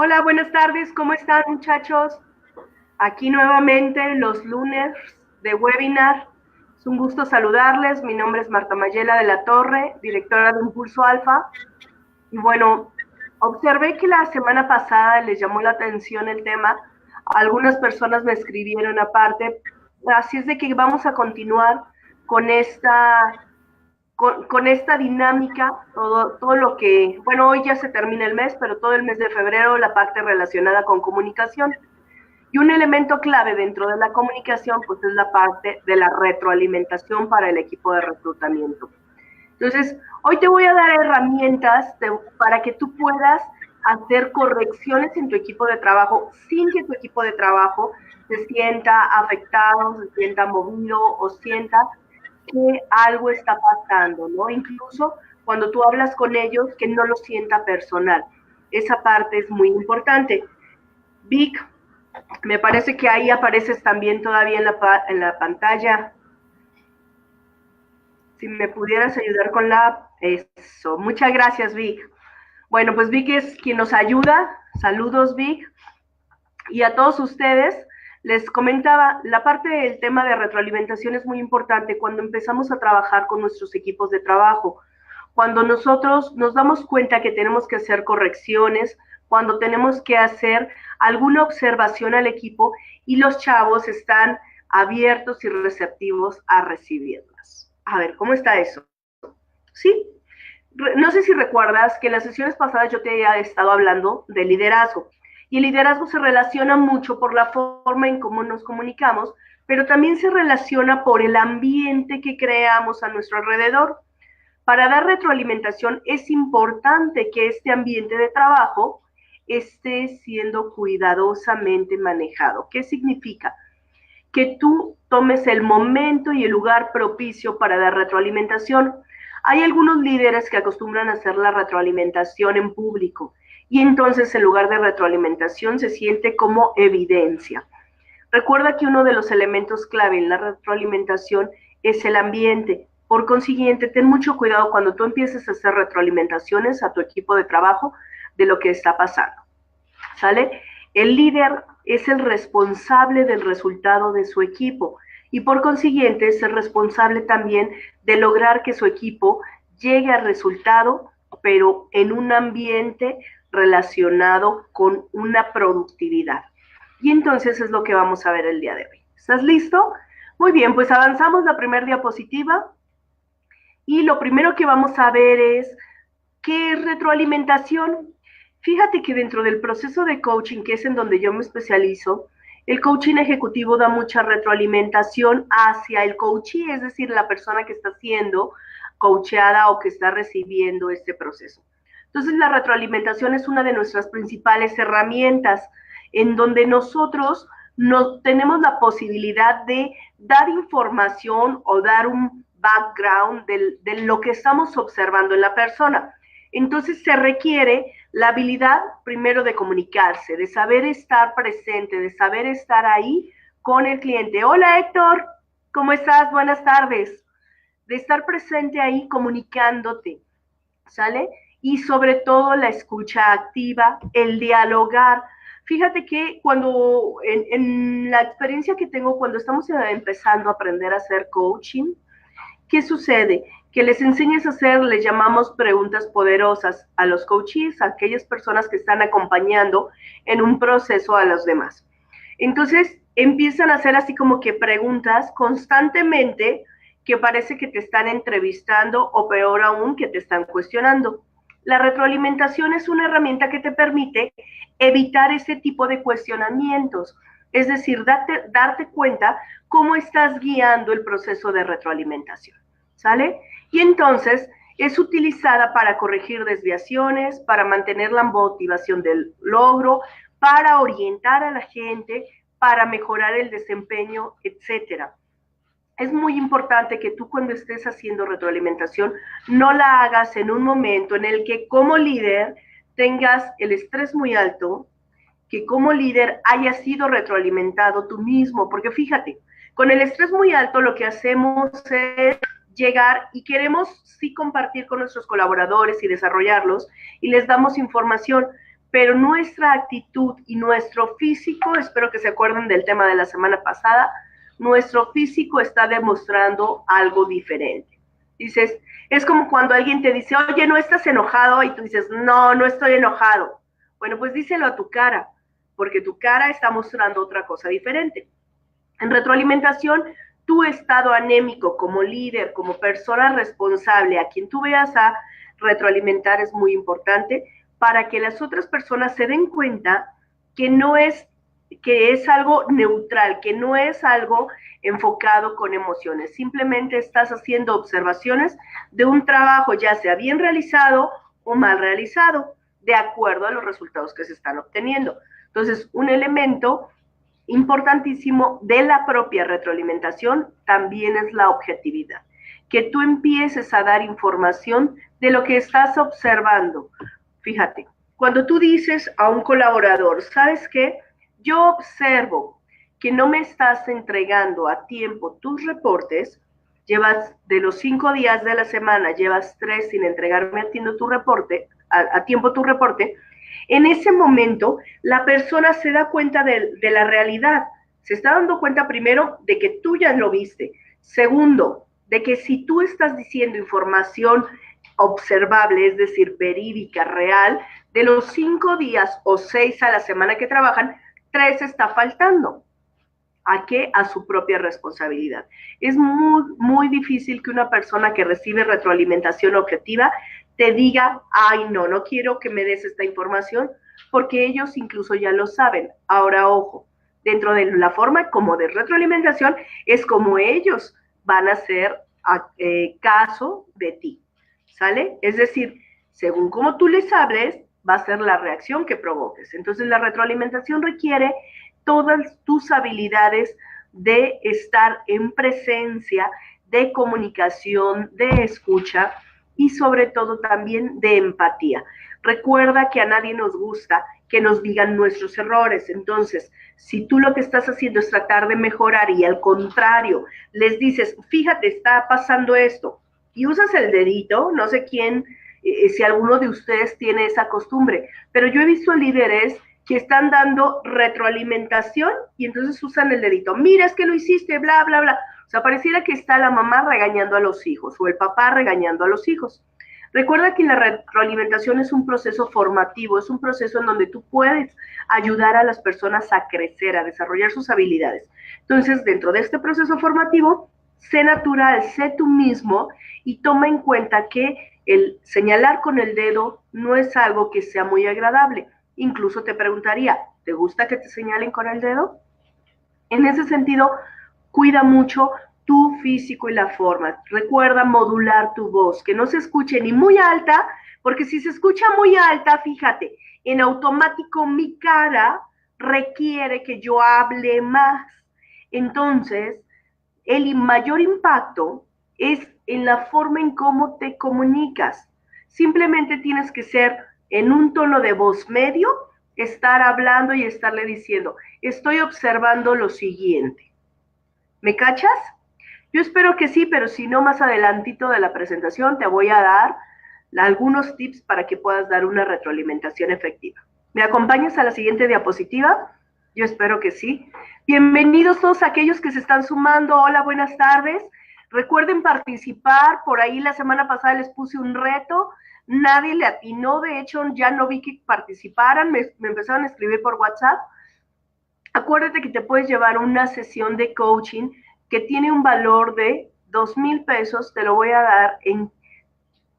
Hola, buenas tardes, ¿cómo están muchachos? Aquí nuevamente los lunes de webinar. Es un gusto saludarles. Mi nombre es Marta Mayela de la Torre, directora de Impulso Alfa. Y bueno, observé que la semana pasada les llamó la atención el tema. Algunas personas me escribieron aparte. Así es de que vamos a continuar con esta dinámica, todo lo que, bueno, hoy ya se termina el mes, pero todo el mes de febrero, la parte relacionada con comunicación. Y un elemento clave dentro de la comunicación, pues es la parte de la retroalimentación para el equipo de reclutamiento. Entonces, hoy te voy a dar herramientas para que tú puedas hacer correcciones en tu equipo de trabajo sin que tu equipo de trabajo se sienta afectado, se sienta movido o sienta que algo está pasando, ¿no? Incluso cuando tú hablas con ellos, que no lo sienta personal. Esa parte es muy importante. Vic, me parece que ahí apareces también todavía en la pantalla. Si me pudieras ayudar con eso. Muchas gracias, Vic. Bueno, pues Vic es quien nos ayuda. Saludos, Vic. Y a todos ustedes, les comentaba, la parte del tema de retroalimentación es muy importante cuando empezamos a trabajar con nuestros equipos de trabajo. Cuando nosotros nos damos cuenta que tenemos que hacer correcciones, cuando tenemos que hacer alguna observación al equipo y los chavos están abiertos y receptivos a recibirlas. A ver, ¿cómo está eso? ¿Sí? No sé si recuerdas que en las sesiones pasadas yo te había estado hablando de liderazgo. Y el liderazgo se relaciona mucho por la forma en cómo nos comunicamos, pero también se relaciona por el ambiente que creamos a nuestro alrededor. Para dar retroalimentación es importante que este ambiente de trabajo esté siendo cuidadosamente manejado. ¿Qué significa? Que tú tomes el momento y el lugar propicio para dar retroalimentación. Hay algunos líderes que acostumbran a hacer la retroalimentación en público y entonces en lugar de retroalimentación se siente como evidencia. Recuerda que uno de los elementos clave en la retroalimentación es el ambiente. Por consiguiente, ten mucho cuidado cuando tú empieces a hacer retroalimentaciones a tu equipo de trabajo de lo que está pasando. ¿Sale? El líder es el responsable del resultado de su equipo y por consiguiente es el responsable también de lograr que su equipo llegue al resultado, pero en un ambiente relacionado con una productividad. Y entonces es lo que vamos a ver el día de hoy. ¿Estás listo? Muy bien, pues avanzamos la primera diapositiva y lo primero que vamos a ver es qué es retroalimentación. Fíjate que dentro del proceso de coaching, que es en donde yo me especializo, el coaching ejecutivo da mucha retroalimentación hacia el coachee, es decir, la persona que está siendo coacheada o que está recibiendo este proceso. Entonces, la retroalimentación es una de nuestras principales herramientas en donde nosotros tenemos la posibilidad de dar información o dar un background de lo que estamos observando en la persona. Entonces se requiere la habilidad primero de comunicarse, de saber estar presente, de saber estar ahí con el cliente. Hola Héctor, ¿cómo estás? Buenas tardes. De estar presente ahí comunicándote, ¿sale? Y sobre todo la escucha activa, el dialogar. Fíjate que cuando, en la experiencia que tengo cuando estamos empezando a aprender a hacer coaching, ¿qué sucede? Que les enseñes a hacer, les llamamos preguntas poderosas a los coaches, a aquellas personas que están acompañando en un proceso a los demás. Entonces, empiezan a hacer así como que preguntas constantemente que parece que te están entrevistando o peor aún, que te están cuestionando. La retroalimentación es una herramienta que te permite evitar ese tipo de cuestionamientos, es decir, darte cuenta cómo estás guiando el proceso de retroalimentación, ¿sale? Y entonces es utilizada para corregir desviaciones, para mantener la motivación del logro, para orientar a la gente, para mejorar el desempeño, etcétera. Es muy importante que tú cuando estés haciendo retroalimentación no la hagas en un momento en el que como líder tengas el estrés muy alto, que como líder hayas sido retroalimentado tú mismo, porque fíjate, con el estrés muy alto lo que hacemos es llegar y queremos sí compartir con nuestros colaboradores y desarrollarlos y les damos información, pero nuestra actitud y nuestro físico, espero que se acuerden del tema de la semana pasada, nuestro físico está demostrando algo diferente. Dices, es como cuando alguien te dice, oye, ¿no estás enojado? Y tú dices, no, no estoy enojado. Bueno, pues díselo a tu cara, porque tu cara está mostrando otra cosa diferente. En retroalimentación, tu estado anémico como líder, como persona responsable, a quien tú veas a retroalimentar es muy importante para que las otras personas se den cuenta que no es, que es algo neutral, que no es algo enfocado con emociones. Simplemente estás haciendo observaciones de un trabajo, ya sea bien realizado o mal realizado, de acuerdo a los resultados que se están obteniendo. Entonces, un elemento importantísimo de la propia retroalimentación también es la objetividad. Que tú empieces a dar información de lo que estás observando. Fíjate, cuando tú dices a un colaborador, ¿sabes qué? Yo observo que no me estás entregando a tiempo tus reportes, llevas de los 5 días de la semana, llevas 3 sin entregarme a tiempo tu reporte, a tiempo tu reporte, en ese momento la persona se da cuenta de la realidad. Se está dando cuenta primero de que tú ya lo viste. Segundo, de que si tú estás diciendo información observable, es decir, verídica, real, de los 5 días o 6 a la semana que trabajan, 3 está faltando. ¿A qué? A su propia responsabilidad. Es muy, muy difícil que una persona que recibe retroalimentación objetiva te diga, ay, no, no quiero que me des esta información, porque ellos incluso ya lo saben. Ahora, ojo, dentro de la forma como de retroalimentación es como ellos van a hacer caso de ti, ¿sale? Es decir, según como tú les hables, va a ser la reacción que provoques. Entonces, la retroalimentación requiere todas tus habilidades de estar en presencia, de comunicación, de escucha y sobre todo también de empatía. Recuerda que a nadie nos gusta que nos digan nuestros errores. Entonces, si tú lo que estás haciendo es tratar de mejorar y al contrario les dices, fíjate, está pasando esto, y usas el dedito, no sé quién, si alguno de ustedes tiene esa costumbre, pero yo he visto líderes que están dando retroalimentación y entonces usan el dedito. Mira, es que lo hiciste, bla, bla, bla. O sea, pareciera que está la mamá regañando a los hijos o el papá regañando a los hijos. Recuerda que la retroalimentación es un proceso formativo, es un proceso en donde tú puedes ayudar a las personas a crecer, a desarrollar sus habilidades. Entonces, dentro de este proceso formativo, sé natural, sé tú mismo y toma en cuenta que el señalar con el dedo no es algo que sea muy agradable. Incluso te preguntaría, ¿te gusta que te señalen con el dedo? En ese sentido, cuida mucho tu físico y la forma. Recuerda modular tu voz, que no se escuche ni muy alta, porque si se escucha muy alta, fíjate, en automático mi cara requiere que yo hable más. Entonces, el mayor impacto es en la forma en cómo te comunicas. Simplemente tienes que ser en un tono de voz medio, estar hablando y estarle diciendo, estoy observando lo siguiente. ¿Me cachas? Yo espero que sí, pero si no, más adelantito de la presentación te voy a dar algunos tips para que puedas dar una retroalimentación efectiva. ¿Me acompañas a la siguiente diapositiva? Yo espero que sí. Bienvenidos todos aquellos que se están sumando. Hola, buenas tardes. Recuerden participar. Por ahí la semana pasada les puse un reto. Nadie le atinó. De hecho, ya no vi que participaran. Me empezaron a escribir por WhatsApp. Acuérdate que te puedes llevar una sesión de coaching que tiene un valor de 2,000 pesos. Te lo voy a dar en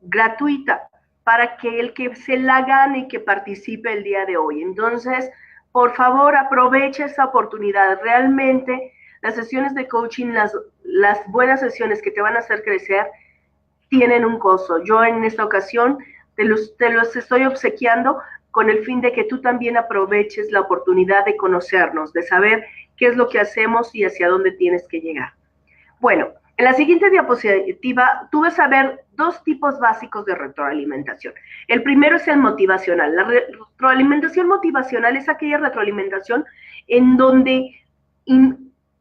gratuita para que el que se la gane y que participe el día de hoy. Entonces, por favor, aprovecha esta oportunidad. Realmente, las sesiones de coaching, las buenas sesiones que te van a hacer crecer, tienen un costo. Yo en esta ocasión te los estoy obsequiando con el fin de que tú también aproveches la oportunidad de conocernos, de saber qué es lo que hacemos y hacia dónde tienes que llegar. Bueno, en la siguiente diapositiva tú vas a ver dos tipos básicos de retroalimentación. El primero es el motivacional. La retroalimentación motivacional es aquella retroalimentación en donde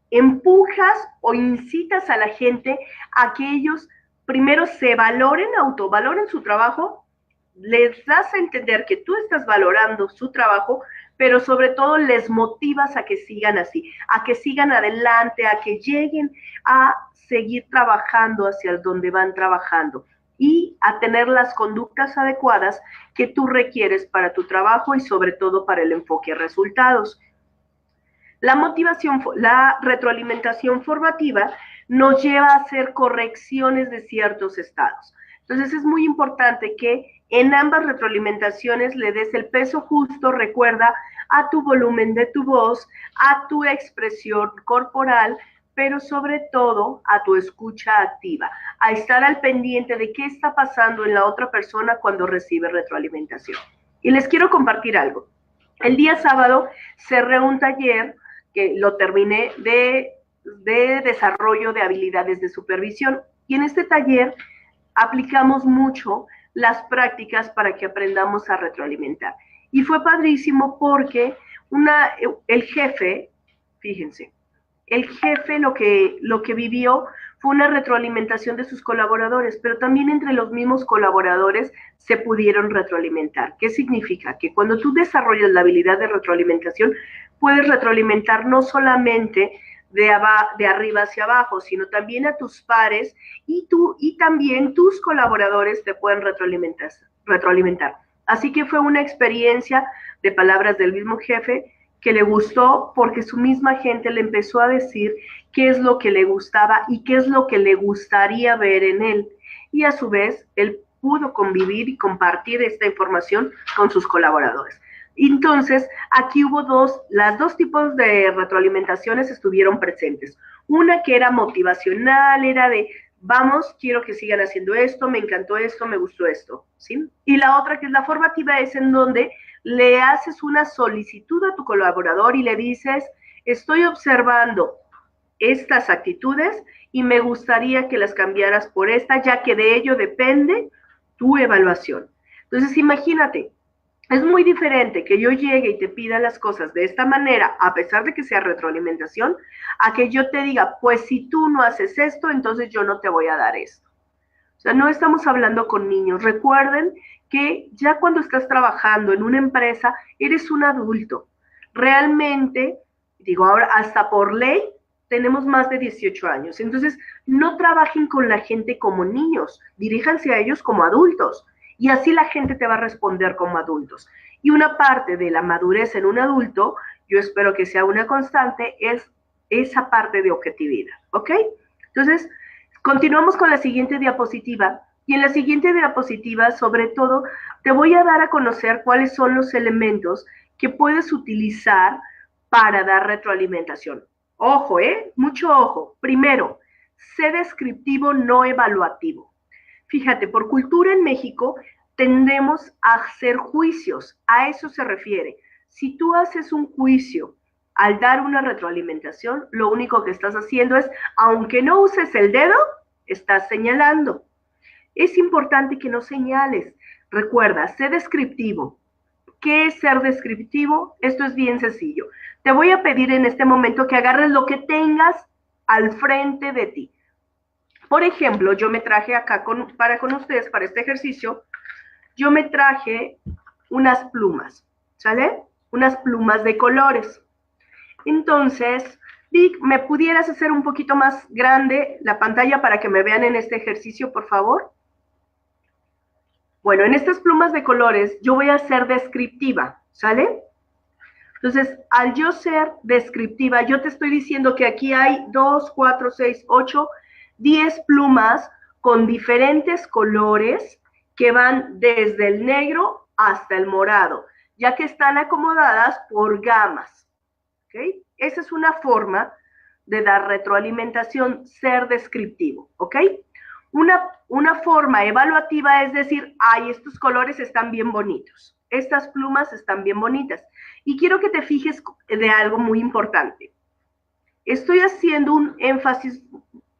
empujas o incitas a la gente a que ellos primero se valoren, autovaloren su trabajo les das a entender que tú estás valorando su trabajo, pero sobre todo les motivas a que sigan así, a que sigan adelante, a que lleguen a seguir trabajando hacia donde van trabajando y a tener las conductas adecuadas que tú requieres para tu trabajo y sobre todo para el enfoque a resultados. La motivación, la retroalimentación formativa nos lleva a hacer correcciones de ciertos estados. Entonces es muy importante que en ambas retroalimentaciones le des el peso justo, recuerda, a tu volumen de tu voz, a tu expresión corporal, pero sobre todo a tu escucha activa, a estar al pendiente de qué está pasando en la otra persona cuando recibe retroalimentación. Y les quiero compartir algo. El día sábado cerré un taller que lo terminé de desarrollo de habilidades de supervisión. Y en este taller aplicamos mucho las prácticas para que aprendamos a retroalimentar. Y fue padrísimo porque el jefe, fíjense, el jefe lo que vivió fue una retroalimentación de sus colaboradores, pero también entre los mismos colaboradores se pudieron retroalimentar. ¿Qué significa? Que cuando tú desarrollas la habilidad de retroalimentación, puedes retroalimentar no solamente de arriba hacia abajo, sino también a tus pares y también tus colaboradores te pueden retroalimentar. Así que fue una experiencia de palabras del mismo jefe que le gustó porque su misma gente le empezó a decir qué es lo que le gustaba y qué es lo que le gustaría ver en él. Y a su vez, él pudo convivir y compartir esta información con sus colaboradores. Entonces, aquí hubo las dos tipos de retroalimentaciones estuvieron presentes. Una que era motivacional, era de, vamos, quiero que sigan haciendo esto, me encantó esto, me gustó esto, ¿sí? Y la otra que es la formativa es en donde le haces una solicitud a tu colaborador y le dices, estoy observando estas actitudes y me gustaría que las cambiaras por esta, ya que de ello depende tu evaluación. Entonces, imagínate, es muy diferente que yo llegue y te pida las cosas de esta manera, a pesar de que sea retroalimentación, a que yo te diga, pues si tú no haces esto, entonces yo no te voy a dar esto. O sea, no estamos hablando con niños. Recuerden que ya cuando estás trabajando en una empresa, eres un adulto. Realmente, digo ahora, hasta por ley, tenemos más de 18 años. Entonces, no trabajen con la gente como niños, diríjanse a ellos como adultos. Y así la gente te va a responder como adultos. Y una parte de la madurez en un adulto, yo espero que sea una constante, es esa parte de objetividad, ¿ok? Entonces, continuamos con la siguiente diapositiva. Y en la siguiente diapositiva, sobre todo, te voy a dar a conocer cuáles son los elementos que puedes utilizar para dar retroalimentación. Ojo, mucho ojo. Primero, sé descriptivo, no evaluativo. Fíjate, por cultura en México tendemos a hacer juicios, a eso se refiere. Si tú haces un juicio al dar una retroalimentación, lo único que estás haciendo es, aunque no uses el dedo, estás señalando. Es importante que no señales. Recuerda, sé descriptivo. ¿Qué es ser descriptivo? Esto es bien sencillo. Te voy a pedir en este momento que agarres lo que tengas al frente de ti. Por ejemplo, yo me traje acá con ustedes, para este ejercicio, yo me traje unas plumas, ¿sale? Unas plumas de colores. Entonces, Vic, ¿me pudieras hacer un poquito más grande la pantalla para que me vean en este ejercicio, por favor? Bueno, en estas plumas de colores yo voy a ser descriptiva, ¿sale? Entonces, al yo ser descriptiva, yo te estoy diciendo que aquí hay 2, 4, 6, 8, 10 plumas con diferentes colores que van desde el negro hasta el morado, ya que están acomodadas por gamas. ¿Ok? Esa es una forma de dar retroalimentación, ser descriptivo. ¿Ok? Una forma evaluativa es decir, ay, estos colores están bien bonitos, estas plumas están bien bonitas. Y quiero que te fijes de algo muy importante. Estoy haciendo un énfasis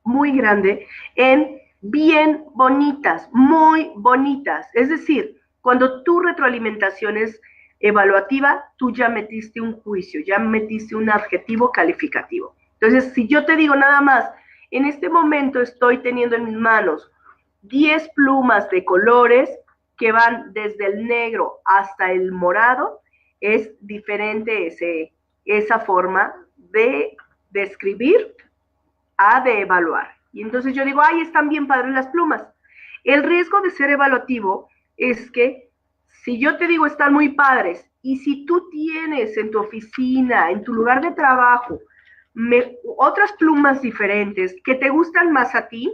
muy grande en bien bonitas, muy bonitas. Es decir, cuando tu retroalimentación es evaluativa, tú ya metiste un juicio, ya metiste un adjetivo calificativo. Entonces, si yo te digo nada más, en este momento estoy teniendo en mis manos 10 plumas de colores, que van desde el negro hasta el morado, es diferente esa forma de escribir a de evaluar. Y entonces yo digo, ay, están bien padres las plumas. El riesgo de ser evaluativo es que si yo te digo están muy padres y si tú tienes en tu oficina, en tu lugar de trabajo, otras plumas diferentes que te gustan más a ti,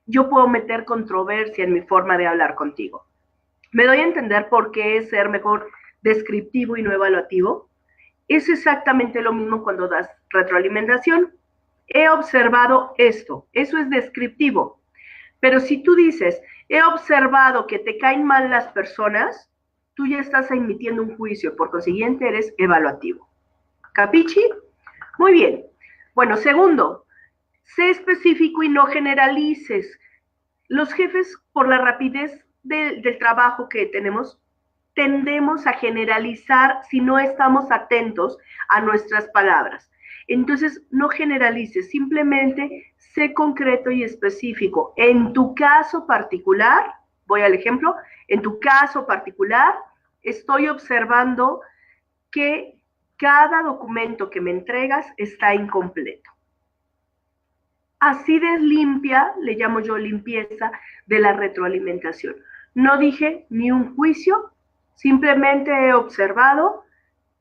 yo puedo meter controversia en mi forma de hablar contigo. ¿Me doy a entender por qué es ser mejor descriptivo y no evaluativo? Es exactamente lo mismo cuando das retroalimentación. He observado esto, eso es descriptivo. Pero si tú dices, he observado que te caen mal las personas, tú ya estás emitiendo un juicio, por consiguiente eres evaluativo. ¿Capichi? Muy bien. Bueno, segundo, sé específico y no generalices. Los jefes, por la rapidez del trabajo que tenemos, tendemos a generalizar si no estamos atentos a nuestras palabras. Entonces, no generalices, simplemente sé concreto y específico. En tu caso particular, voy al ejemplo, en tu caso particular, estoy observando que cada documento que me entregas está incompleto. Así de limpia, le llamo yo limpieza de la retroalimentación. No dije ni un juicio, simplemente he observado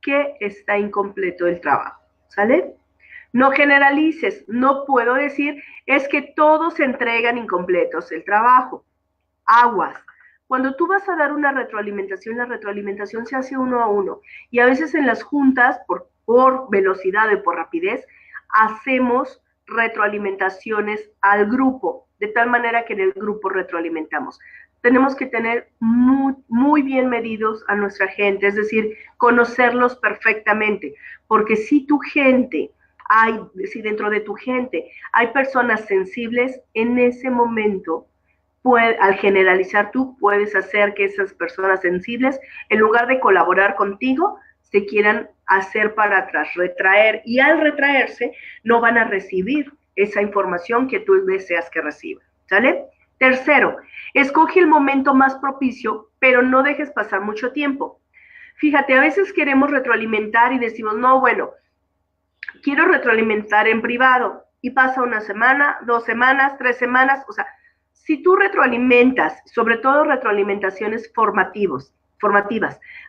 que está incompleto el trabajo, ¿sale? No generalices, no puedo decir, es que todos entregan incompletos el trabajo. Aguas. Cuando tú vas a dar una retroalimentación, la retroalimentación se hace uno a uno. Y a veces en las juntas, por velocidad y por rapidez, hacemos retroalimentaciones al grupo, de tal manera que en el grupo retroalimentamos. Tenemos que tener muy bien medidos a nuestra gente, es decir, conocerlos perfectamente, porque si tu gente, si dentro de tu gente hay personas sensibles, en ese momento, al generalizar tú, puedes hacer que esas personas sensibles, en lugar de colaborar contigo, se quieran hacer para atrás, retraer, y al retraerse no van a recibir esa información que tú deseas que reciban, ¿sale? Tercero, escoge el momento más propicio, pero no dejes pasar mucho tiempo. Fíjate, a veces queremos retroalimentar y decimos, no, bueno, quiero retroalimentar en privado, y pasa una semana, 2 semanas, 3 semanas, o sea, si tú retroalimentas, sobre todo retroalimentaciones formativas,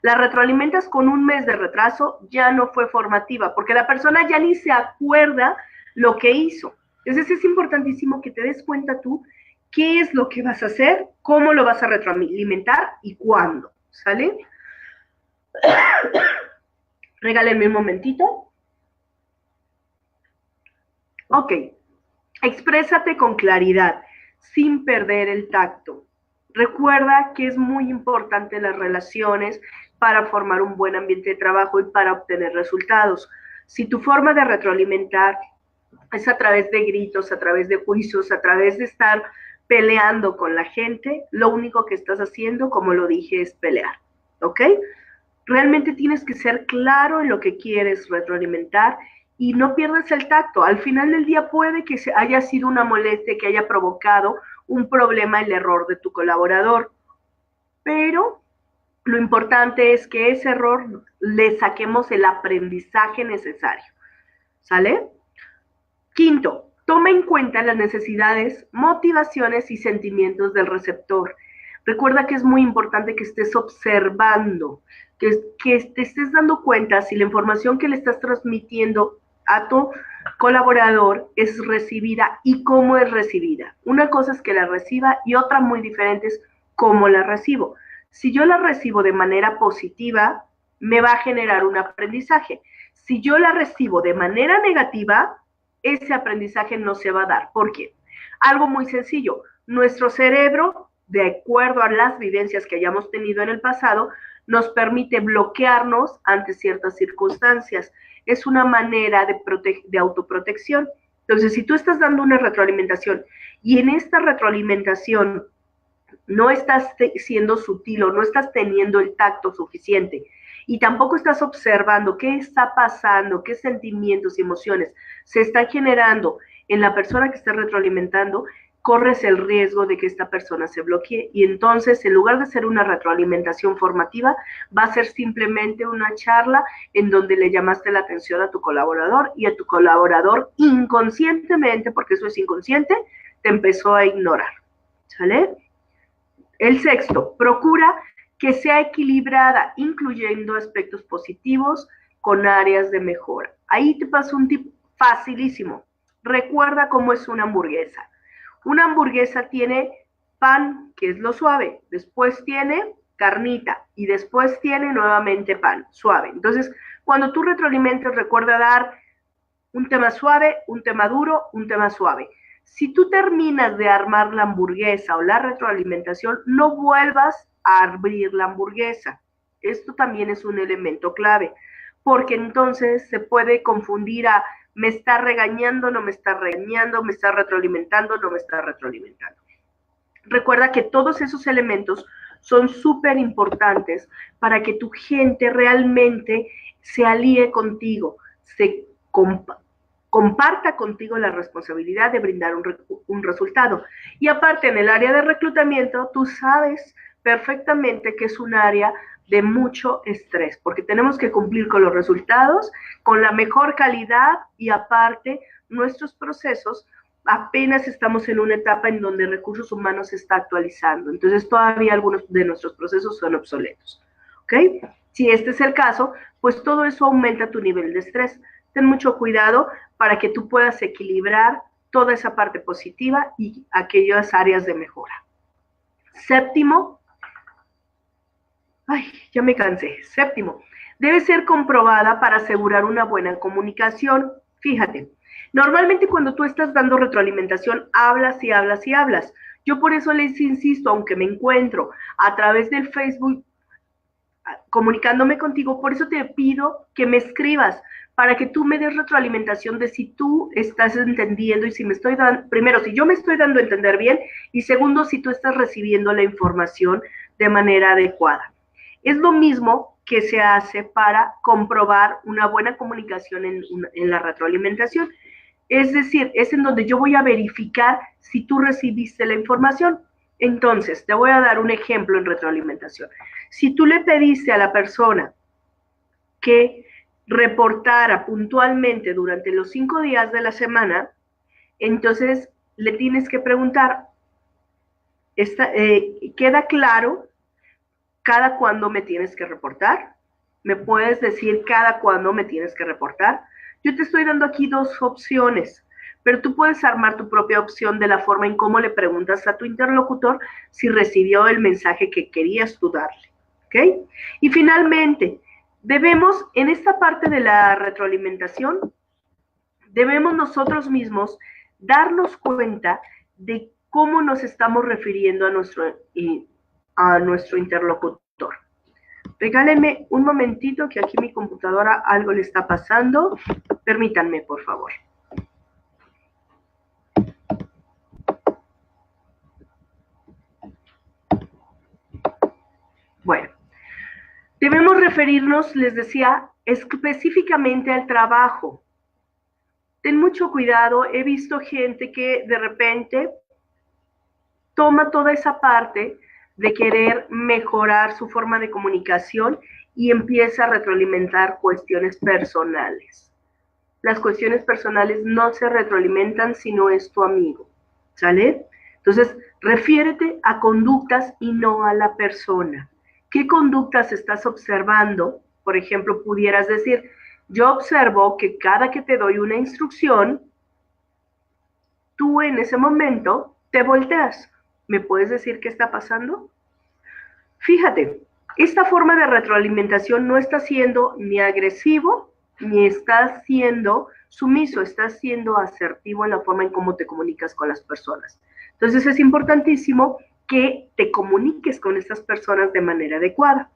la retroalimentas con un mes de retraso, ya no fue formativa, porque la persona ya ni se acuerda lo que hizo. Entonces es importantísimo que te des cuenta tú qué es lo que vas a hacer, cómo lo vas a retroalimentar y cuándo, ¿sale? Regálenme un momentito. Ok, exprésate con claridad, sin perder el tacto. Recuerda que es muy importante las relaciones para formar un buen ambiente de trabajo y para obtener resultados. Si tu forma de retroalimentar es a través de gritos, a través de juicios, a través de estar peleando con la gente, lo único que estás haciendo, como lo dije, es pelear, ¿ok? Realmente tienes que ser claro en lo que quieres retroalimentar y no pierdas el tacto. Al final del día puede que haya sido una molestia, que haya provocado un problema, el error de tu colaborador, pero lo importante es que ese error le saquemos el aprendizaje necesario, ¿sale? Quinto, toma en cuenta las necesidades, motivaciones y sentimientos del receptor. Recuerda que es muy importante que estés observando, que te estés dando cuenta si la información que le estás transmitiendo a tu colaborador es recibida y cómo es recibida. Una cosa es que la reciba y otra muy diferente es cómo la recibo. Si yo la recibo de manera positiva, me va a generar un aprendizaje. Si yo la recibo de manera negativa, ese aprendizaje no se va a dar. ¿Por qué? Algo muy sencillo. Nuestro cerebro, de acuerdo a las vivencias que hayamos tenido en el pasado, nos permite bloquearnos ante ciertas circunstancias. Es una manera de autoprotección. Entonces, si tú estás dando una retroalimentación y en esta retroalimentación no estás siendo sutil o no estás teniendo el tacto suficiente y tampoco estás observando qué está pasando, qué sentimientos y emociones se están generando en la persona que está retroalimentando, corres el riesgo de que esta persona se bloquee y entonces en lugar de ser una retroalimentación formativa, va a ser simplemente una charla en donde le llamaste la atención a tu colaborador y a tu colaborador inconscientemente, porque eso es inconsciente, te empezó a ignorar, ¿sale? El sexto, procura que sea equilibrada, incluyendo aspectos positivos con áreas de mejora. Ahí te paso un tip facilísimo. Recuerda cómo es una hamburguesa. Una hamburguesa tiene pan, que es lo suave, después tiene carnita y después tiene nuevamente pan suave. Entonces, cuando tú retroalimentas, recuerda dar un tema suave, un tema duro, un tema suave. Si tú terminas de armar la hamburguesa o la retroalimentación, no vuelvas a abrir la hamburguesa. Esto también es un elemento clave, porque entonces se puede confundir a me está regañando, no me está regañando, me está retroalimentando, no me está retroalimentando. Recuerda que todos esos elementos son súper importantes para que tu gente realmente se alíe contigo, se comparta contigo la responsabilidad de brindar un resultado. Y aparte, en el área de reclutamiento, tú sabes perfectamente que es un área de mucho estrés, porque tenemos que cumplir con los resultados, con la mejor calidad y aparte, nuestros procesos apenas estamos en una etapa en donde recursos humanos se está actualizando. Entonces, todavía algunos de nuestros procesos son obsoletos. ¿Ok? Si este es el caso, pues todo eso aumenta tu nivel de estrés. Ten mucho cuidado para que tú puedas equilibrar toda esa parte positiva y aquellas áreas de mejora. Séptimo, ya me cansé. Séptimo, debe ser comprobada para asegurar una buena comunicación. Fíjate, normalmente cuando tú estás dando retroalimentación, hablas y hablas y hablas. Yo por eso les insisto, aunque me encuentro a través del Facebook comunicándome contigo, por eso te pido que me escribas para que tú me des retroalimentación de si tú estás entendiendo y si me estoy dando, primero, si yo me estoy dando a entender bien y segundo, si tú estás recibiendo la información de manera adecuada. Es lo mismo que se hace para comprobar una buena comunicación en la retroalimentación. Es decir, es en donde yo voy a verificar si tú recibiste la información. Entonces, te voy a dar un ejemplo en retroalimentación. Si tú le pediste a la persona que reportara puntualmente durante los 5 días de la semana, entonces le tienes que preguntar, ¿queda claro cada cuándo me tienes que reportar? ¿Me puedes decir cada cuándo me tienes que reportar? Yo te estoy dando aquí dos opciones, pero tú puedes armar tu propia opción de la forma en cómo le preguntas a tu interlocutor si recibió el mensaje que querías tú darle, ¿ok? Y finalmente, debemos, en esta parte de la retroalimentación, debemos nosotros mismos darnos cuenta de cómo nos estamos refiriendo a nuestro interlocutor. Regálenme un momentito que aquí mi computadora algo le está pasando. Permítanme, por favor. Bueno, debemos referirnos, les decía, específicamente al trabajo. Ten mucho cuidado, he visto gente que de repente toma toda esa parte de querer mejorar su forma de comunicación y empieza a retroalimentar cuestiones personales. Las cuestiones personales no se retroalimentan si no es tu amigo, ¿sale? Entonces, refiérete a conductas y no a la persona. ¿Qué conductas estás observando? Por ejemplo, pudieras decir, yo observo que cada que te doy una instrucción, tú en ese momento te volteas. ¿Me puedes decir qué está pasando? Fíjate, esta forma de retroalimentación no está siendo ni agresivo, ni está siendo sumiso, está siendo asertivo en la forma en cómo te comunicas con las personas. Entonces es importantísimo que te comuniques con estas personas de manera adecuada.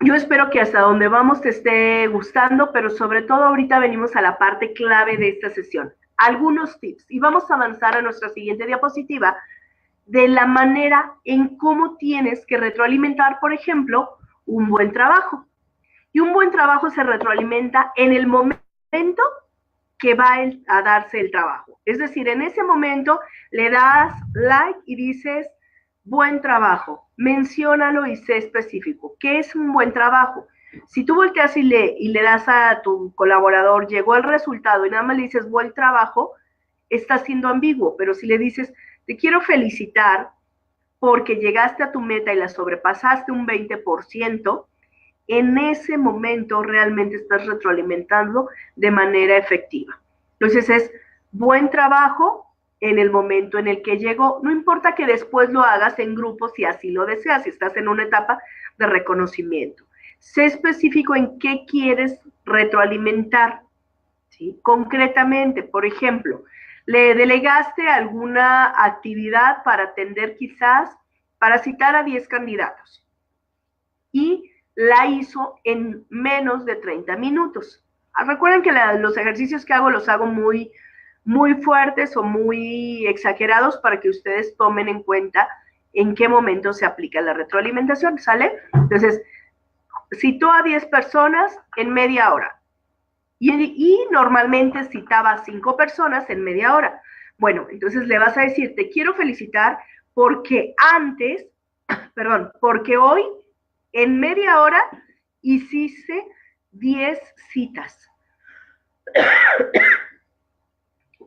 Yo espero que hasta donde vamos te esté gustando, pero sobre todo ahorita venimos a la parte clave de esta sesión. Algunos tips y vamos a avanzar a nuestra siguiente diapositiva de la manera en cómo tienes que retroalimentar, por ejemplo, un buen trabajo. Y un buen trabajo se retroalimenta en el momento que va a darse el trabajo. Es decir, en ese momento le das like y dices, buen trabajo, menciónalo y sé específico. ¿Qué es un buen trabajo? Si tú volteas y le das a tu colaborador, llegó el resultado y nada más le dices, buen trabajo, está siendo ambiguo, pero si le dices, te quiero felicitar porque llegaste a tu meta y la sobrepasaste un 20%, en ese momento realmente estás retroalimentando de manera efectiva. Entonces es buen trabajo en el momento en el que llegó. No importa que después lo hagas en grupo si así lo deseas, si estás en una etapa de reconocimiento. Sé específico en qué quieres retroalimentar, ¿sí? Concretamente, por ejemplo, le delegaste alguna actividad para atender quizás, para citar a 10 candidatos y la hizo en menos de 30 minutos. Recuerden que los ejercicios que hago los hago muy, muy fuertes o muy exagerados para que ustedes tomen en cuenta en qué momento se aplica la retroalimentación, ¿sale? Entonces, citó a 10 personas en media hora y normalmente citaba a 5 personas en media hora. Bueno, entonces le vas a decir, te quiero felicitar porque porque hoy en media hora hiciste 10 citas.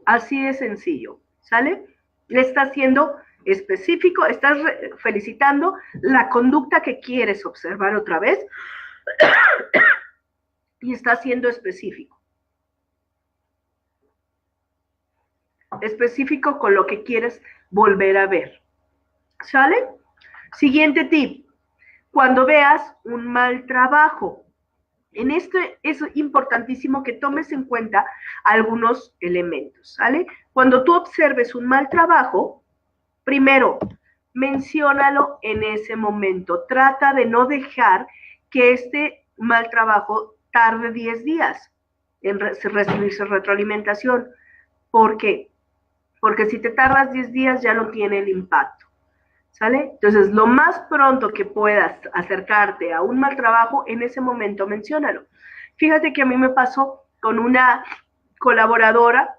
Así de sencillo, ¿sale? Le estás siendo específico, estás felicitando la conducta que quieres observar otra vez y estás siendo específico. Específico con lo que quieres volver a ver. ¿Sale? Siguiente tip. Cuando veas un mal trabajo, en esto es importantísimo que tomes en cuenta algunos elementos, ¿sale? Cuando tú observes un mal trabajo, primero, menciónalo en ese momento. Trata de no dejar que este mal trabajo tarde 10 días en recibir su retroalimentación. ¿Por qué? Porque si te tardas 10 días ya no tiene el impacto. ¿Sale? Entonces, lo más pronto que puedas acercarte a un mal trabajo, en ese momento menciónalo. Fíjate que a mí me pasó con una colaboradora,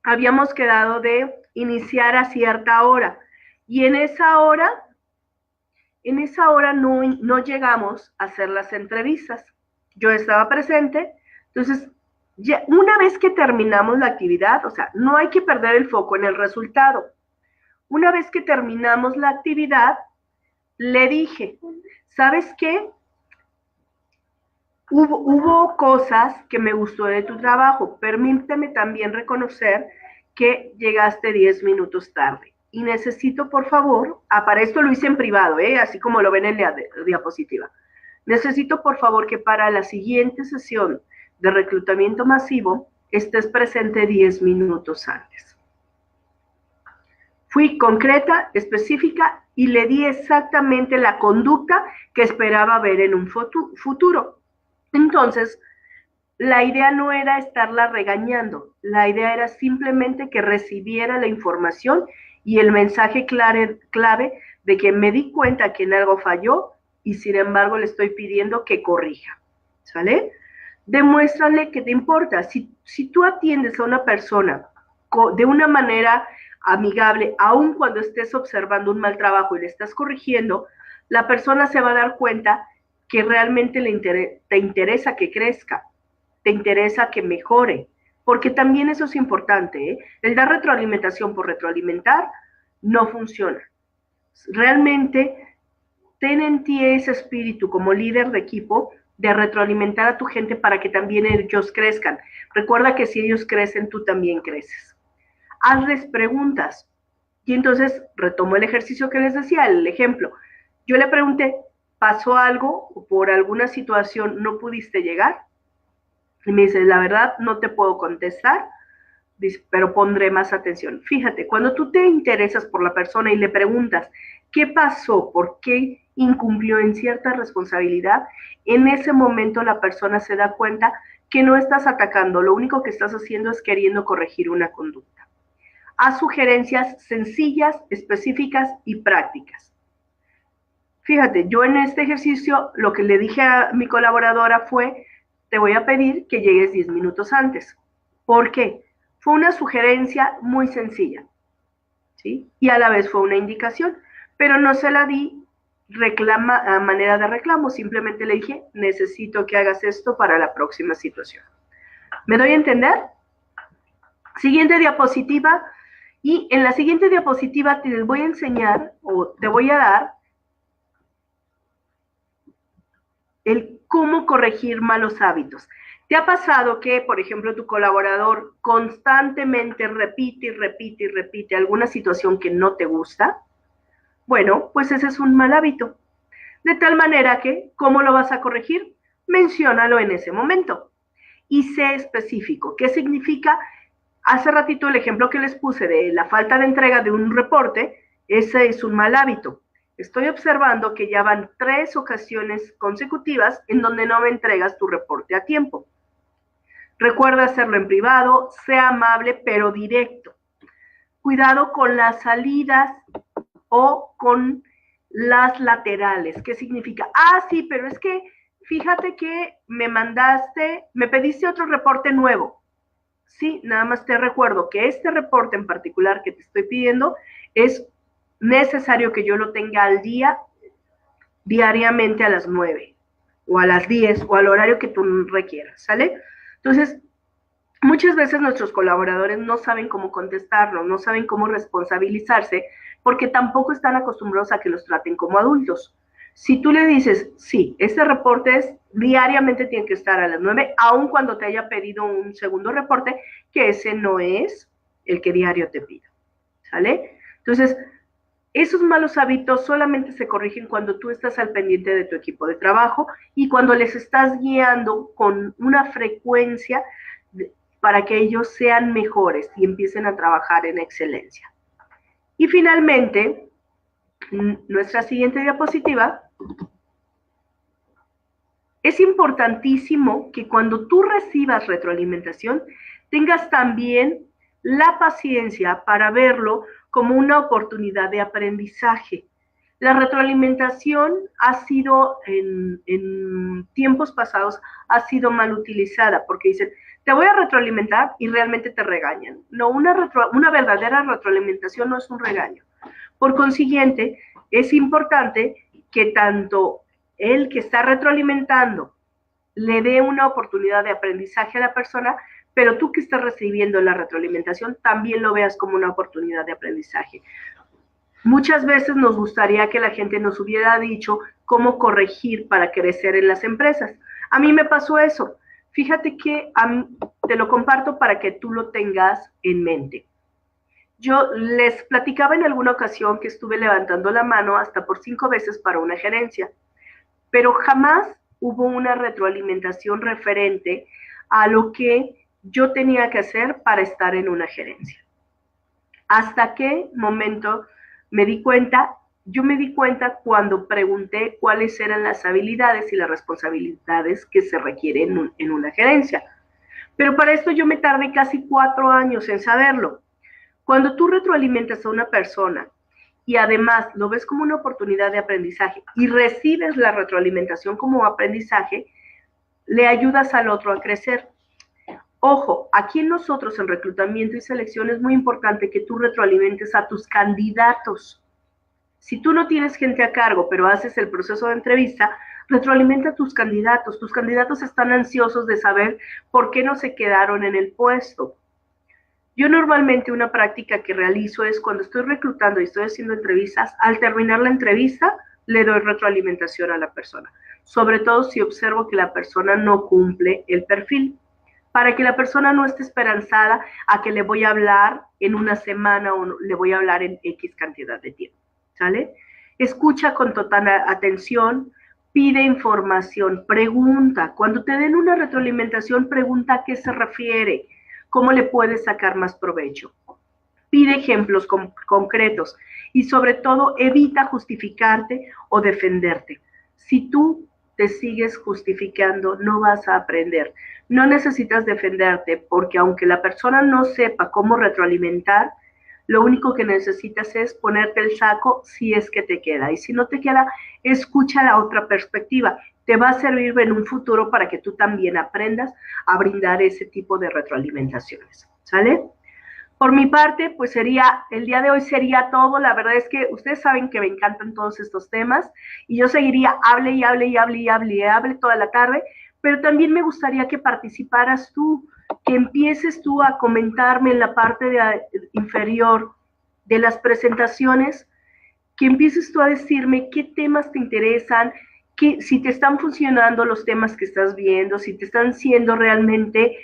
habíamos quedado de iniciar a cierta hora y en esa hora no llegamos a hacer las entrevistas. Yo estaba presente, entonces ya, una vez que terminamos la actividad, o sea, no hay que perder el foco en el resultado. Una vez que terminamos la actividad, le dije, ¿sabes qué? Hubo cosas que me gustó de tu trabajo. Permíteme también reconocer que llegaste 10 minutos tarde. Y necesito, por favor, para esto lo hice en privado, así como lo ven en la diapositiva. Necesito, por favor, que para la siguiente sesión de reclutamiento masivo estés presente 10 minutos antes. Fui concreta, específica y le di exactamente la conducta que esperaba ver en un futuro. Entonces, la idea no era estarla regañando, la idea era simplemente que recibiera la información y el mensaje clave de que me di cuenta que en algo falló y sin embargo le estoy pidiendo que corrija, ¿sale? Demuéstrale que te importa. Si tú atiendes a una persona de una manera amigable, aun cuando estés observando un mal trabajo y le estás corrigiendo, la persona se va a dar cuenta que realmente te interesa que crezca, te interesa que mejore, porque también eso es importante, El dar retroalimentación por retroalimentar no funciona. Realmente ten en ti ese espíritu como líder de equipo de retroalimentar a tu gente para que también ellos crezcan. Recuerda que si ellos crecen, tú también creces. Hazles preguntas. Y entonces retomo el ejercicio que les decía, el ejemplo. Yo le pregunté, ¿pasó algo o por alguna situación no pudiste llegar? Y me dice, la verdad no te puedo contestar, pero pondré más atención. Fíjate, cuando tú te interesas por la persona y le preguntas, ¿qué pasó? ¿Por qué incumplió en cierta responsabilidad? En ese momento la persona se da cuenta que no estás atacando, lo único que estás haciendo es queriendo corregir una conducta. Haz sugerencias sencillas, específicas y prácticas. Fíjate, yo en este ejercicio lo que le dije a mi colaboradora fue, te voy a pedir que llegues 10 minutos antes. ¿Por qué? Fue una sugerencia muy sencilla, ¿sí? Y a la vez fue una indicación, pero no se la di a manera de reclamo, simplemente le dije, necesito que hagas esto para la próxima situación. ¿Me doy a entender? Siguiente diapositiva, y en la siguiente diapositiva te voy a enseñar o te voy a dar el cómo corregir malos hábitos. ¿Te ha pasado que, por ejemplo, tu colaborador constantemente repite y repite y repite alguna situación que no te gusta? Bueno, pues ese es un mal hábito. De tal manera que, ¿cómo lo vas a corregir? Menciónalo en ese momento. Y sé específico. ¿Qué significa? Hace ratito el ejemplo que les puse de la falta de entrega de un reporte, ese es un mal hábito. Estoy observando que ya van 3 ocasiones consecutivas en donde no me entregas tu reporte a tiempo. Recuerda hacerlo en privado, sea amable pero directo. Cuidado con las salidas o con las laterales. ¿Qué significa? Ah, sí, pero es que fíjate que me pediste otro reporte nuevo. Sí, nada más te recuerdo que este reporte en particular que te estoy pidiendo es necesario que yo lo tenga al día, diariamente a las 9 o a las 10 o al horario que tú requieras, ¿sale? Entonces, muchas veces nuestros colaboradores no saben cómo contestarlo, no saben cómo responsabilizarse, porque tampoco están acostumbrados a que los traten como adultos. Si tú le dices, sí, este reporte es diariamente tiene que estar a las 9, aun cuando te haya pedido un segundo reporte, que ese no es el que diario te pida, ¿sale? Entonces, esos malos hábitos solamente se corrigen cuando tú estás al pendiente de tu equipo de trabajo y cuando les estás guiando con una frecuencia para que ellos sean mejores y empiecen a trabajar en excelencia. Y finalmente, nuestra siguiente diapositiva, es importantísimo que cuando tú recibas retroalimentación, tengas también la paciencia para verlo como una oportunidad de aprendizaje. La retroalimentación ha sido, en tiempos pasados, ha sido mal utilizada porque dicen, te voy a retroalimentar y realmente te regañan. No, una verdadera retroalimentación no es un regaño. Por consiguiente, es importante que tanto el que está retroalimentando le dé una oportunidad de aprendizaje a la persona, pero tú que estás recibiendo la retroalimentación también lo veas como una oportunidad de aprendizaje. Muchas veces nos gustaría que la gente nos hubiera dicho cómo corregir para crecer en las empresas. A mí me pasó eso. Fíjate que te lo comparto para que tú lo tengas en mente. Yo les platicaba en alguna ocasión que estuve levantando la mano hasta por 5 veces para una gerencia, pero jamás hubo una retroalimentación referente a lo que yo tenía que hacer para estar en una gerencia. ¿Hasta qué momento me di cuenta? Yo me di cuenta cuando pregunté cuáles eran las habilidades y las responsabilidades que se requieren en una gerencia. Pero para esto yo me tardé casi 4 años en saberlo. Cuando tú retroalimentas a una persona y además lo ves como una oportunidad de aprendizaje y recibes la retroalimentación como aprendizaje, le ayudas al otro a crecer. Ojo, aquí nosotros en reclutamiento y selección es muy importante que tú retroalimentes a tus candidatos. Si tú no tienes gente a cargo, pero haces el proceso de entrevista, retroalimenta a tus candidatos. Tus candidatos están ansiosos de saber por qué no se quedaron en el puesto. Yo normalmente una práctica que realizo es cuando estoy reclutando y estoy haciendo entrevistas, al terminar la entrevista le doy retroalimentación a la persona, sobre todo si observo que la persona no cumple el perfil, para que la persona no esté esperanzada a que le voy a hablar en una semana o le voy a hablar en X cantidad de tiempo, ¿sale? Escucha con total atención, pide información, pregunta. Cuando te den una retroalimentación, pregunta a qué se refiere, cómo le puedes sacar más provecho. Pide ejemplos concretos y sobre todo evita justificarte o defenderte. Si tú te sigues justificando, no vas a aprender. No necesitas defenderte porque aunque la persona no sepa cómo retroalimentar, lo único que necesitas es ponerte el saco si es que te queda. Y si no te queda, escucha la otra perspectiva. te va a servir en un futuro para que tú también aprendas a brindar ese tipo de retroalimentaciones, ¿sale? Por mi parte, pues el día de hoy sería todo. La verdad es que ustedes saben que me encantan todos estos temas y yo seguiría, hable y hable y hable y hable y hable toda la tarde, pero también me gustaría que participaras tú, que empieces tú a comentarme en la parte inferior de las presentaciones, que empieces tú a decirme qué temas te interesan, si te están funcionando los temas que estás viendo, si te están siendo realmente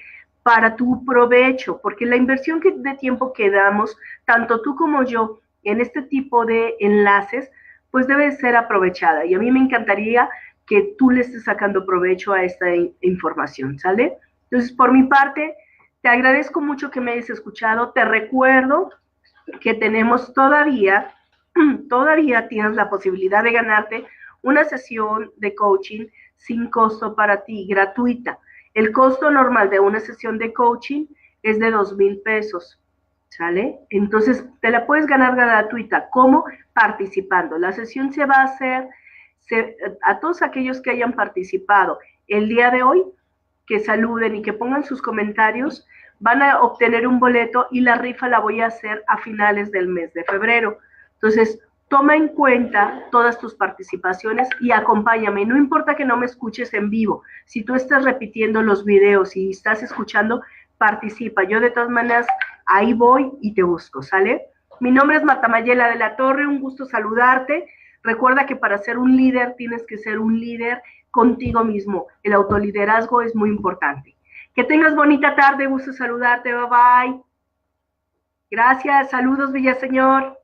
para tu provecho, porque la inversión de tiempo que damos, tanto tú como yo, en este tipo de enlaces, pues debe ser aprovechada. Y a mí me encantaría que tú le estés sacando provecho a esta información, ¿sale? Entonces, por mi parte, te agradezco mucho que me hayas escuchado. Te recuerdo que tenemos todavía tienes la posibilidad de ganarte una sesión de coaching sin costo para ti, gratuita. El costo normal de una sesión de coaching es de 2,000 pesos, ¿sale? Entonces, te la puedes ganar gratuita. ¿Cómo? Participando. La sesión se va a hacer a todos aquellos que hayan participado el día de hoy, que saluden y que pongan sus comentarios, van a obtener un boleto y la rifa la voy a hacer a finales del mes de febrero. Entonces, toma en cuenta todas tus participaciones y acompáñame. No importa que no me escuches en vivo. Si tú estás repitiendo los videos y estás escuchando, participa. Yo de todas maneras ahí voy y te busco, ¿sale? Mi nombre es Marta Mayela de la Torre, un gusto saludarte. Recuerda que para ser un líder tienes que ser un líder contigo mismo. El autoliderazgo es muy importante. Que tengas bonita tarde, gusto saludarte, bye bye. Gracias, saludos Villaseñor.